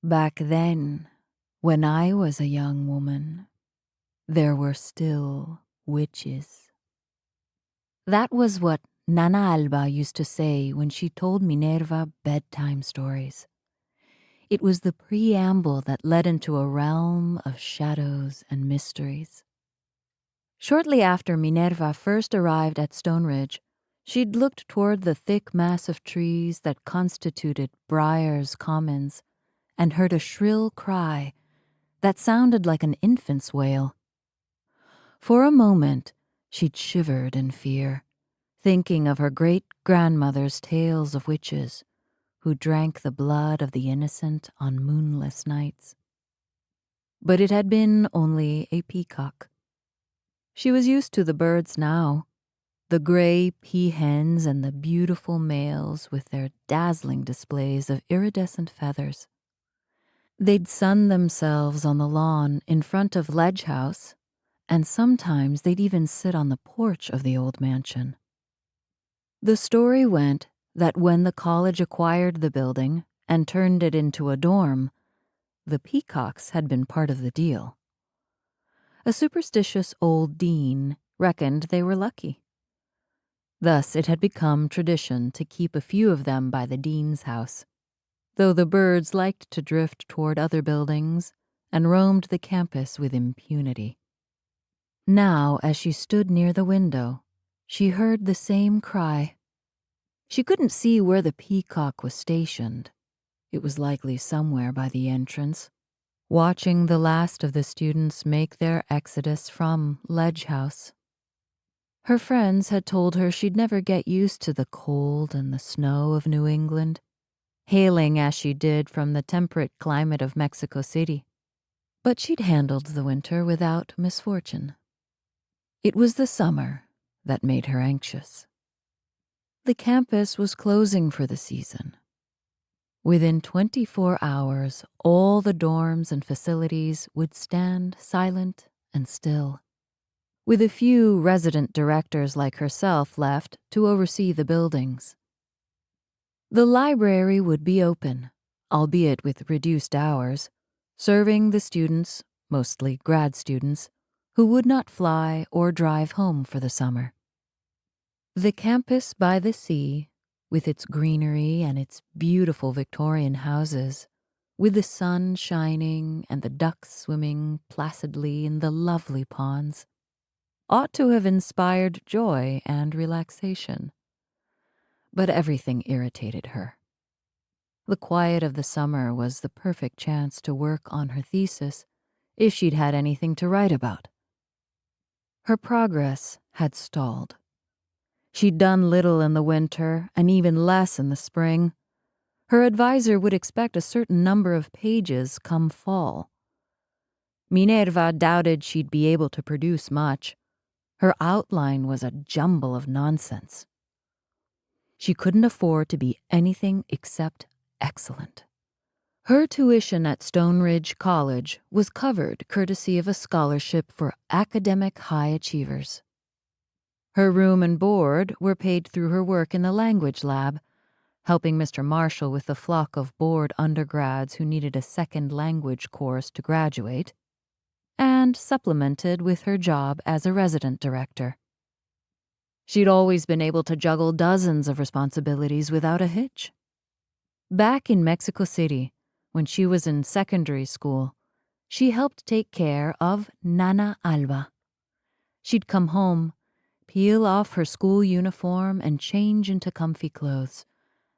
Back then, when I was a young woman, there were still witches. That was what Nana Alba used to say when she told Minerva bedtime stories. It was the preamble that led into a realm of shadows and mysteries. Shortly after Minerva first arrived at Stone Ridge, she'd looked toward the thick mass of trees that constituted Briar's Commons and heard a shrill cry that sounded like an infant's wail. For a moment, she'd shivered in fear, thinking of her great-grandmother's tales of witches who drank the blood of the innocent on moonless nights. But it had been only a peacock. She was used to the birds now, the gray peahens and the beautiful males with their dazzling displays of iridescent feathers. They'd sun themselves on the lawn in front of Ledge House, and sometimes they'd even sit on the porch of the old mansion. The story went that when the college acquired the building and turned it into a dorm, the peacocks had been part of the deal. A superstitious old dean reckoned they were lucky. Thus it had become tradition to keep a few of them by the dean's house, though the birds liked to drift toward other buildings and roamed the campus with impunity. Now, as she stood near the window, she heard the same cry. She couldn't see where the peacock was stationed. It was likely somewhere by the entrance, watching the last of the students make their exodus from Ledge House. Her friends had told her she'd never get used to the cold and the snow of New England, hailing as she did from the temperate climate of Mexico City. But she'd handled the winter without misfortune. It was the summer that made her anxious. The campus was closing for the season. Within 24 hours, all the dorms and facilities would stand silent and still, with a few resident directors like herself left to oversee the buildings. The library would be open, albeit with reduced hours, serving the students, mostly grad students, who would not fly or drive home for the summer. The campus by the sea, with its greenery and its beautiful Victorian houses, with the sun shining and the ducks swimming placidly in the lovely ponds, ought to have inspired joy and relaxation. But everything irritated her. The quiet of the summer was the perfect chance to work on her thesis, if she'd had anything to write about. Her progress had stalled. She'd done little in the winter and even less in the spring. Her advisor would expect a certain number of pages come fall. Minerva doubted she'd be able to produce much. Her outline was a jumble of nonsense. She couldn't afford to be anything except excellent. Her tuition at Stone Ridge College was covered courtesy of a scholarship for academic high achievers. Her room and board were paid through her work in the language lab, helping Mr. Marshall with the flock of bored undergrads who needed a second language course to graduate, and supplemented with her job as a resident director. She'd always been able to juggle dozens of responsibilities without a hitch. Back in Mexico City, when she was in secondary school, she helped take care of Nana Alba. She'd come home, peel off her school uniform and change into comfy clothes,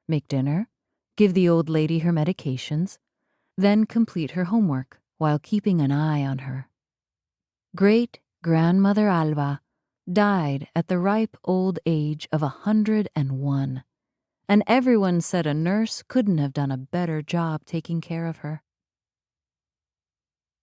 make dinner, give the old lady her medications, then complete her homework while keeping an eye on her. Great-grandmother Alba died at the ripe old age of 101, and everyone said a nurse couldn't have done a better job taking care of her.